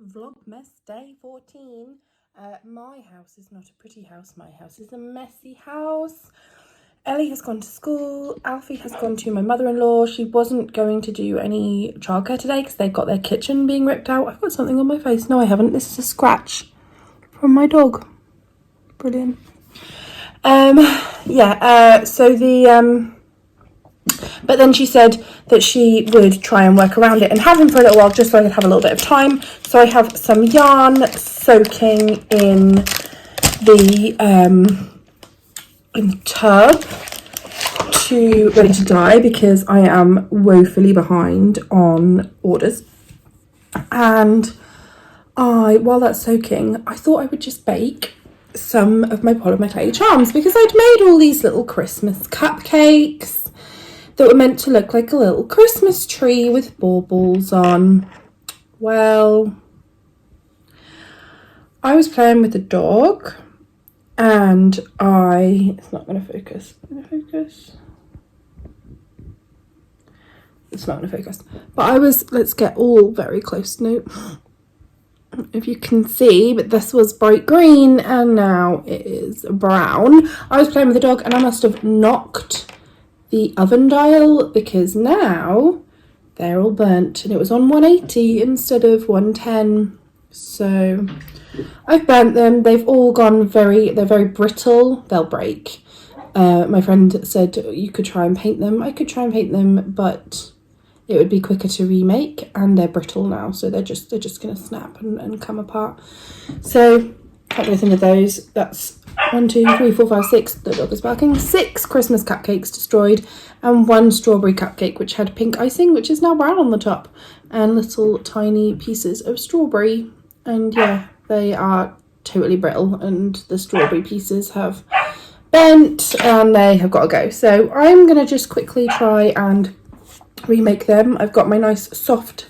Vlogmas day 14. My house is not a pretty house. My house is a messy house. Ellie has gone to school. Alfie has gone to my mother-in-law. She wasn't going to do any childcare today because they've got their kitchen being ripped out. I've got something on my face. No, I haven't. This is a scratch from my dog. Brilliant. But then she said that she would try and work around it and have him for a little while just so I could have a little bit of time. So I have some yarn soaking in the tub ready to dye because I am woefully behind on orders. And while that's soaking, I thought I would just bake some of my Polymer clay charms because I'd made all these little Christmas cupcakes that were meant to look like a little Christmas tree with baubles on. Well, I was playing with the dog and it's not going to focus. It's not going to focus. But let's get all very close now. If you can see, but this was bright green and now it is brown. I was playing with the dog and I must have knocked the oven dial because now they're all burnt and it was on 180 instead of 110. So I've burnt them. They've all gone they're very brittle. They'll break. My friend said you could try and paint them. I could try and paint them, but it would be quicker to remake, and they're brittle now, so they're just gonna snap and come apart. So can't do anything with those. That's 1, 2, 3, 4, 5, 6. The dog is barking. 6 Christmas cupcakes destroyed, and 1 strawberry cupcake which had pink icing, which is now brown on the top, and little tiny pieces of strawberry. And yeah, they are totally brittle, and the strawberry pieces have bent, and they have got to go. So I'm gonna just quickly try and remake them. I've got my nice soft.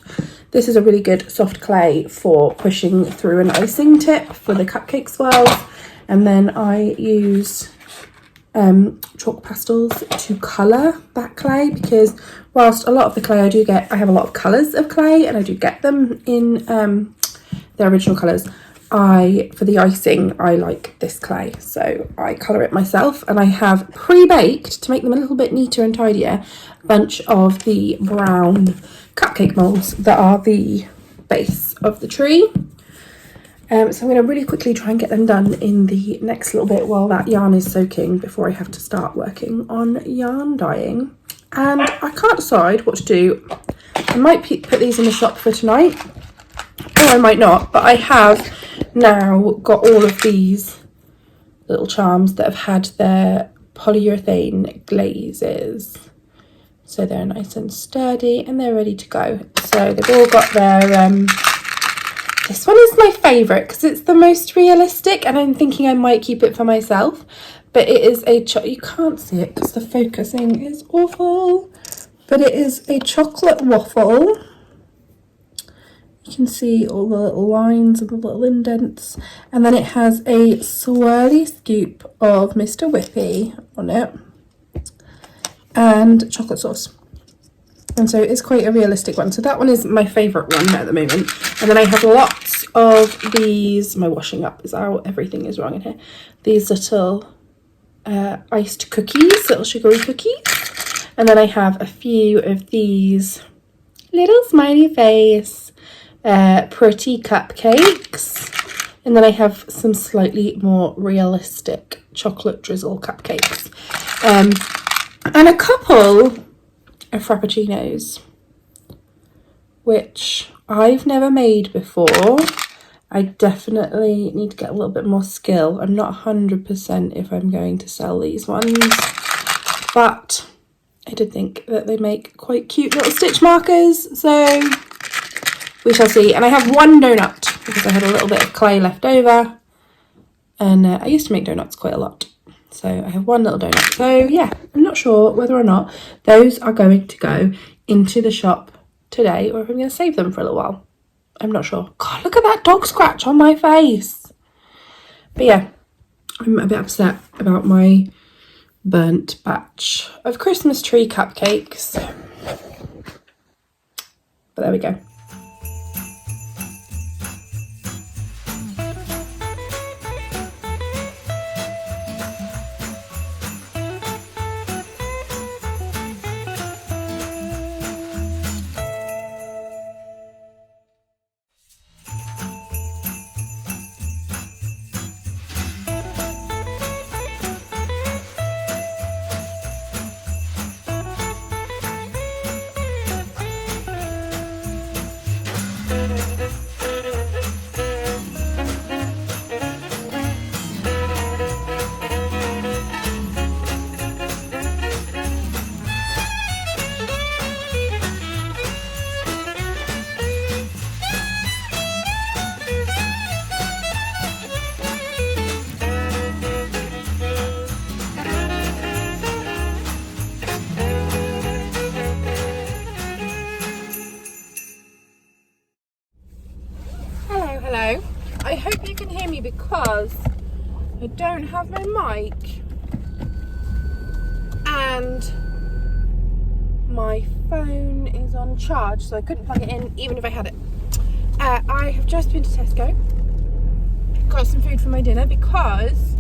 This is a really good soft clay for pushing through an icing tip for the cupcake swirls. And then I use chalk pastels to colour that clay, because whilst a lot of the clay I have a lot of colours of clay and I do get them in their original colours, for the icing I like this clay, so I colour it myself, and I have pre-baked, to make them a little bit neater and tidier, a bunch of the brown cupcake moulds that are the base of the tree. So I'm going to really quickly try and get them done in the next little bit while that yarn is soaking before I have to start working on yarn dyeing. And I can't decide what to do. I might put these in the shop for tonight, or I might not, but I have now got all of these little charms that have had their polyurethane glazes. So they're nice and sturdy and they're ready to go. So they've all got their this one is my favourite because it's the most realistic, and I'm thinking I might keep it for myself. But it is you can't see it because the focusing is awful. But it is a chocolate waffle. You can see all the little lines and the little indents. And then it has a swirly scoop of Mr. Whippy on it. And chocolate sauce. And so it's quite a realistic one. So that one is my favourite one at the moment. And then I have lots of these. My washing up is out. Everything is wrong in here. These little iced cookies, little sugary cookies. And then I have a few of these little smiley face pretty cupcakes. And then I have some slightly more realistic chocolate drizzle cupcakes. And a couple of frappuccinos, which I've never made before. I definitely need to get a little bit more skill. I'm not 100% if I'm going to sell these ones, but I did think that they make quite cute little stitch markers, so we shall see. And I have 1 donut because I had a little bit of clay left over, and I used to make donuts quite a lot. So I have 1 little donut. So yeah, I'm not sure whether or not those are going to go into the shop today or if I'm going to save them for a little while. I'm not sure. God, look at that dog scratch on my face. But yeah, I'm a bit upset about my burnt batch of Christmas tree cupcakes. But there we go. I hope you can hear me because I don't have my mic and my phone is on charge, so I couldn't plug it in even if I had it. I have just been to Tesco, got some food for my dinner, because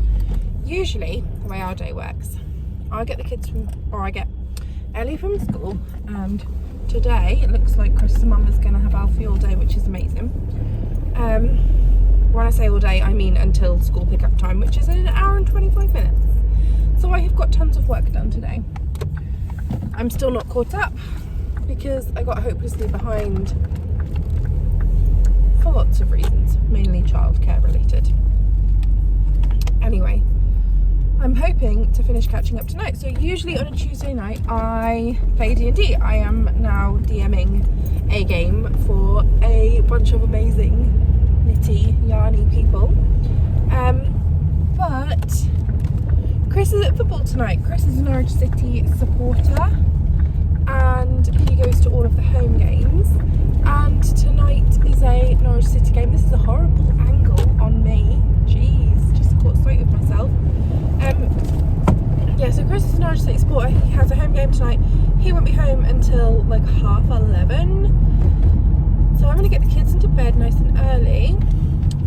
usually the way our day works, I get the kids from, or I get Ellie from school, and today it looks like Chris's mum is going to have Alfie all day, which is amazing. When I say all day, I mean until school pickup time, which is in an hour and 25 minutes. So I have got tons of work done today. I'm still not caught up because I got hopelessly behind for lots of reasons, mainly childcare related. Anyway, I'm hoping to finish catching up tonight. So usually on a Tuesday night I play D&D. I am now DMing a game for a bunch of amazing knitty, yarny people. But Chris is at football tonight. Chris is a Norwich City supporter and he goes to all of the home games. And tonight is a Norwich City game. This is a horrible angle on me. Jeez, just caught sight of myself. Yeah, so Chris is a Norwich City supporter. He has a home game tonight. He won't be home until like 11:30. So I'm going to get the kids into bed nice and early.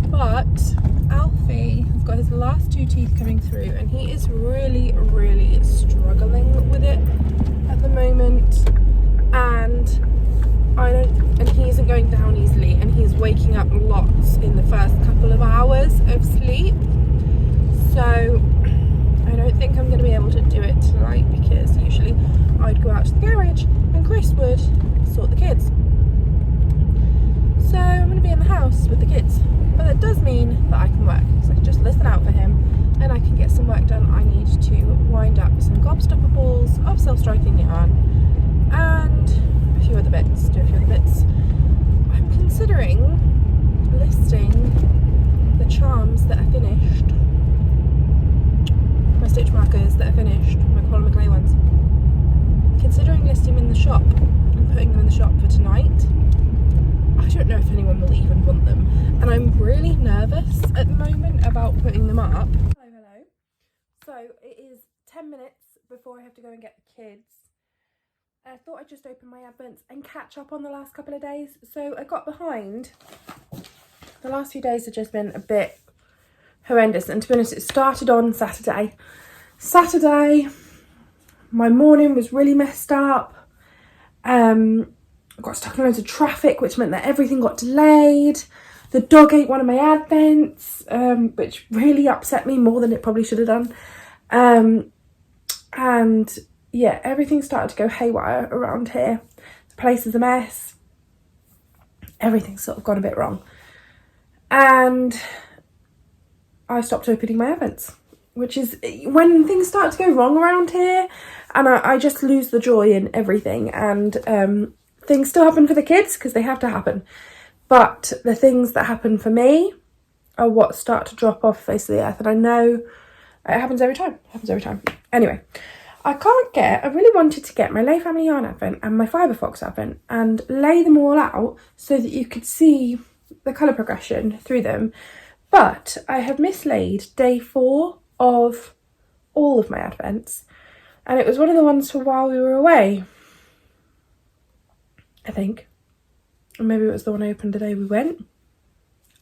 But Alfie has got his last 2 teeth coming through and he is really, really struggling with it at the moment. And he isn't going down easily, and he's waking up lots in the first couple of hours of sleep. So I don't think I'm going to be able to do it tonight, because usually I'd go out to the garage and Chris would sort the kids. So I'm going to be in the house with the kids, but that does mean that I can work, so I can just listen out for him and I can get some work done. I need to wind up some gobstopper balls of self-striking yarn and a few other bits, I'm considering listing the charms that are finished, my stitch markers that are finished, my Polymer clay ones. Considering listing them in the shop and putting them in the shop for tonight. I don't know if anyone will even want them, and I'm really nervous at the moment about putting them up. Hello. So it is 10 minutes before I have to go and get the kids. I thought I'd just open my advents and catch up on the last couple of days. So I got behind. The last few days have just been a bit horrendous, and to be honest, it started on Saturday. My morning was really messed up. I got stuck in loads of traffic, which meant that everything got delayed. The dog ate one of my advents, which really upset me more than it probably should have done. And yeah, everything started to go haywire around here. The place is a mess. Everything's sort of gone a bit wrong. And I stopped opening my advents, which is when things start to go wrong around here, and I just lose the joy in everything. And things still happen for the kids because they have to happen, but the things that happen for me are what start to drop off the face of the earth. And I know it happens every time. Anyway, I really wanted to get my Lay Family Yarn advent and my Fibre Fox advent and lay them all out so that you could see the colour progression through them. But I have mislaid day 4 of all of my advents, and it was one of the ones for while we were away, I think. Or maybe it was the one I opened the day we went.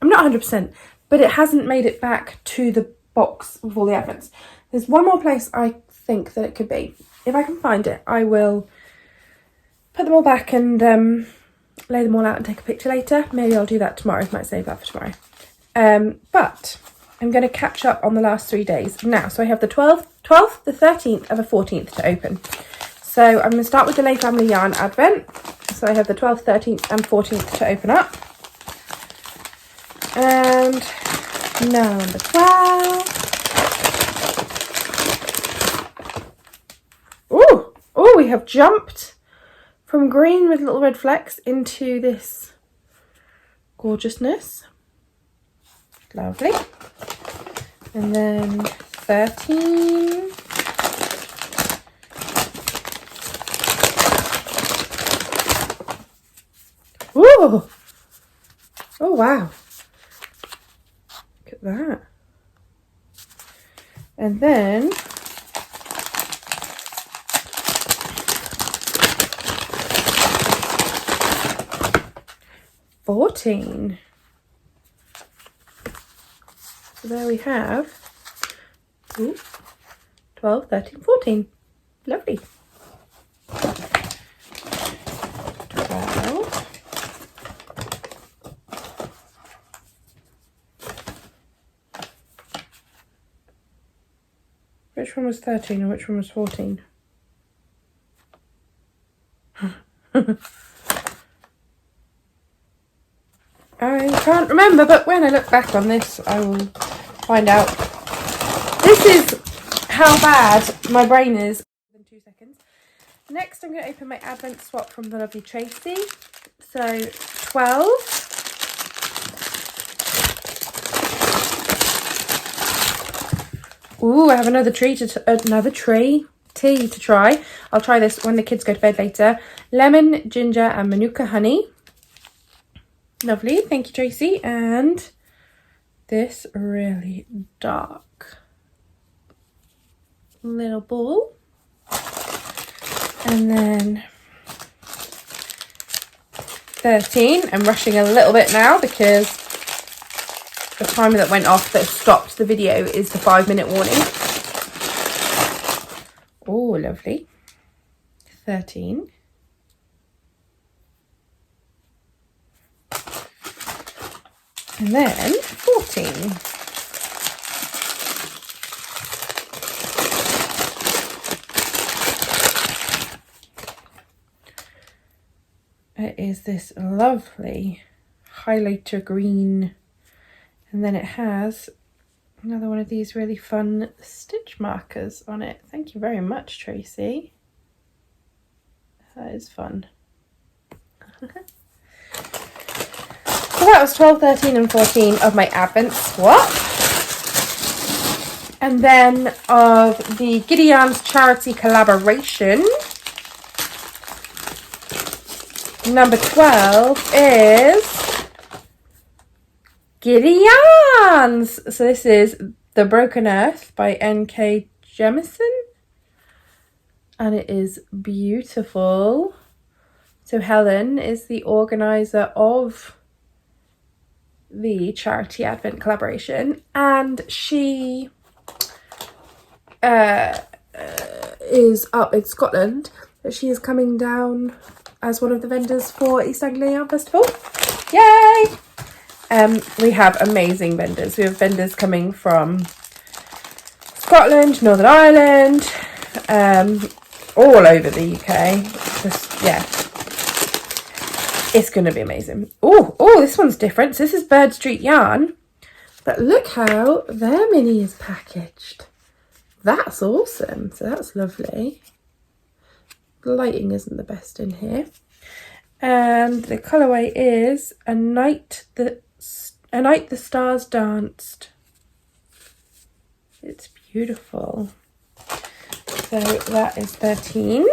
I'm not 100%, but it hasn't made it back to the box with all the advents. There's one more place I think that it could be. If I can find it, I will put them all back and lay them all out and take a picture later. Maybe I'll do that tomorrow. I might save that for tomorrow. But I'm going to catch up on the last 3 days now. So I have the 12th, the 13th and the 14th to open. So I'm going to start with the Lay Family Yarn advent. So I have the 12th, 13th and 14th to open up. And number 12. Oh, we have jumped from green with little red flecks into this gorgeousness. Lovely. And then 13. Ooh. Oh, wow. at that. And then $14. So there we have 12, 13, 14. Lovely. 12. Which one was 13 and which one was 14? I can't remember, but when I look back on this, I will find out. This is how bad my brain is. In 2 seconds. Next, I'm going to open my Advent swap from the lovely Tracy. So, 12. Ooh, I have another tea to try. I'll try this when the kids go to bed later. Lemon, ginger, and manuka honey. Lovely, thank you, Tracy. And this really dark little ball. And then 13. I'm rushing a little bit now because the timer that went off that stopped the video is the 5-minute warning. Oh, lovely. 13. And then 14. It is this lovely highlighter green. And then it has another one of these really fun stitch markers on it. Thank you very much, Tracy. That is fun. So that was 12, 13 and 14 of my Advent swap. And then of the Giddy charity collaboration, number 12 is Giddy. So this is The Broken Earth by N.K. Jemisin. And it is beautiful. So Helen is the organizer of the charity Advent collaboration, and she is up in Scotland, but she is coming down as one of the vendors for East Anglia Yarn Festival. Yay! We have amazing vendors. We have vendors coming from Scotland, Northern Ireland, all over the UK. Just, yeah. It's going to be amazing. Oh, this one's different. So this is Bird Street Yarn. But look how their mini is packaged. That's awesome. So that's lovely. The lighting isn't the best in here. And the colourway is A Night the Stars Danced. It's beautiful. So that is 13.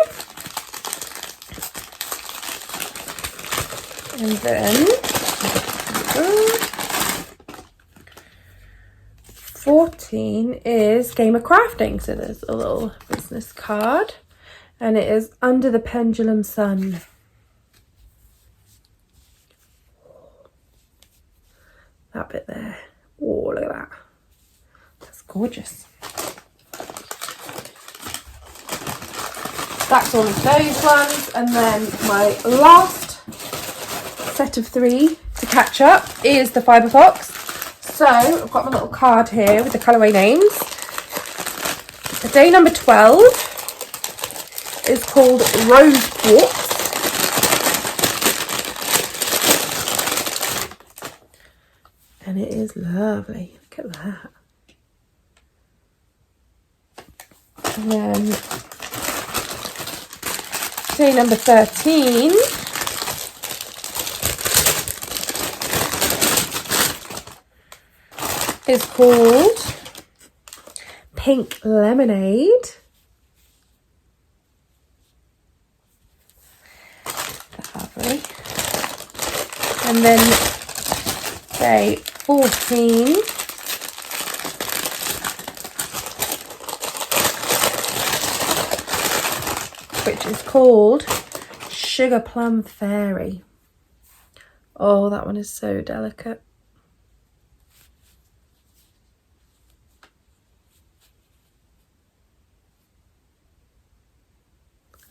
And then 14 is Game of Crafting. So there's a little business card. And it is Under the Pendulum Sun. That bit there. Oh, look at that. That's gorgeous. That's all of those ones. And then my last set of 3 to catch up is the Fibre Fox. So I've got my little card here with the colourway names. Day number 12 is called Rose Quartz. And it is lovely. Look at that. And then day number 13 is called Pink Lemonade. Lovely. And then day 14 called Sugar Plum Fairy. Oh, that one is so delicate.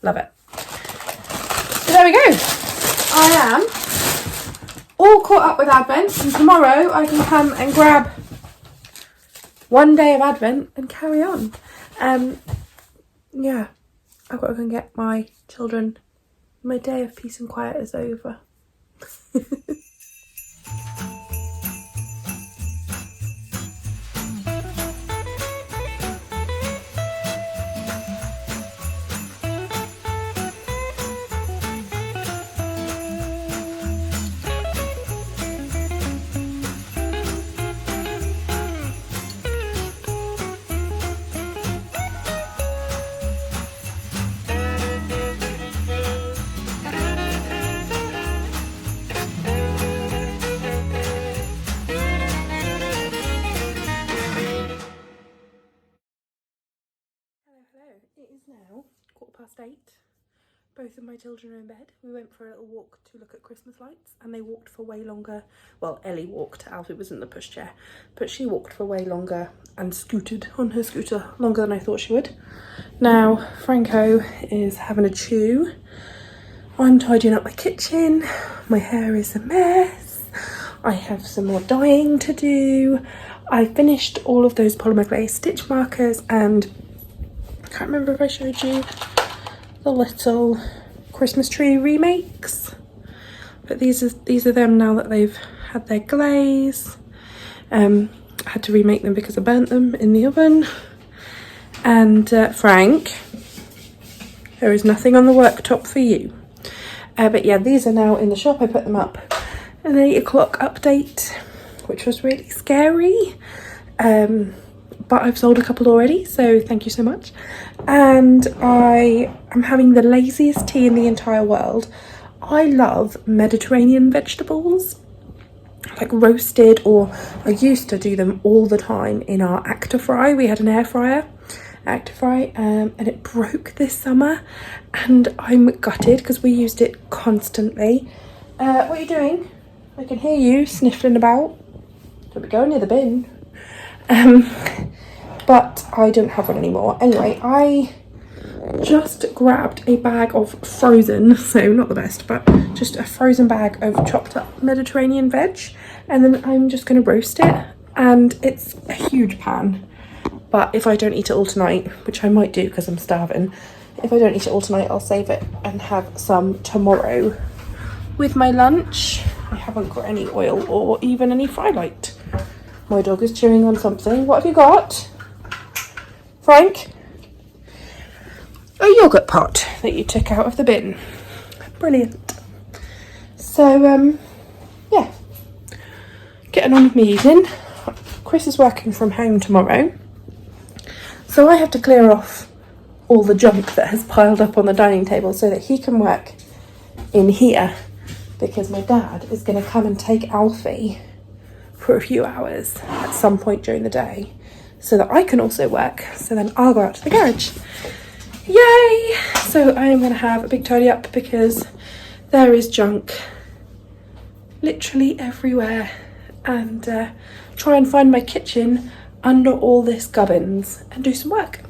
Love it. So there we go. I am all caught up with Advent, and tomorrow I can come and grab one day of Advent and carry on. Yeah, I've got to go and get my children. My day of peace and quiet is over. It is now 8:15. Both of my children are in bed. We went for a little walk to look at Christmas lights, and they walked for way longer. Well, Ellie walked, Alfie was in the pushchair, but she walked for way longer and scooted on her scooter longer than I thought she would. Now Franco is having a chew. I'm tidying up my kitchen. My hair is a mess. I have some more dyeing to do. I finished all of those polymer glaze stitch markers, and I can't remember if I showed you the little Christmas tree remakes, but these are them now that they've had their glaze. I had to remake them because I burnt them in the oven. And Frank, there is nothing on the worktop for you. But yeah, these are now in the shop. I put them up an 8 o'clock update, which was really scary. But I've sold a couple already, so thank you so much. And I am having the laziest tea in the entire world. I love Mediterranean vegetables, like roasted, or I used to do them all the time in our Actifry. We had an air fryer, Actifry, and it broke this summer, and I'm gutted because we used it constantly. What are you doing? I can hear you sniffling about. Don't be going near the bin. But I don't have one anymore. Anyway, I just grabbed a bag of frozen, so not the best, but just a frozen bag of chopped up Mediterranean veg, and then I'm just going to roast it. And it's a huge pan, but if I don't eat it all tonight, which I might do because I'm starving, if I don't eat it all tonight, I'll save it and have some tomorrow with my lunch. I haven't got any oil or even any fry light. My dog is chewing on something. What have you got, Frank? A yoghurt pot that you took out of the bin. Brilliant. So, yeah. Getting on with my evening. Chris is working from home tomorrow, so I have to clear off all the junk that has piled up on the dining table so that he can work in here, because my dad is going to come and take Alfie for a few hours at some point during the day so that I can also work. So then I'll go out to the garage. Yay! So I am going to have a big tidy up because there is junk literally everywhere, and try and find my kitchen under all this gubbins and do some work.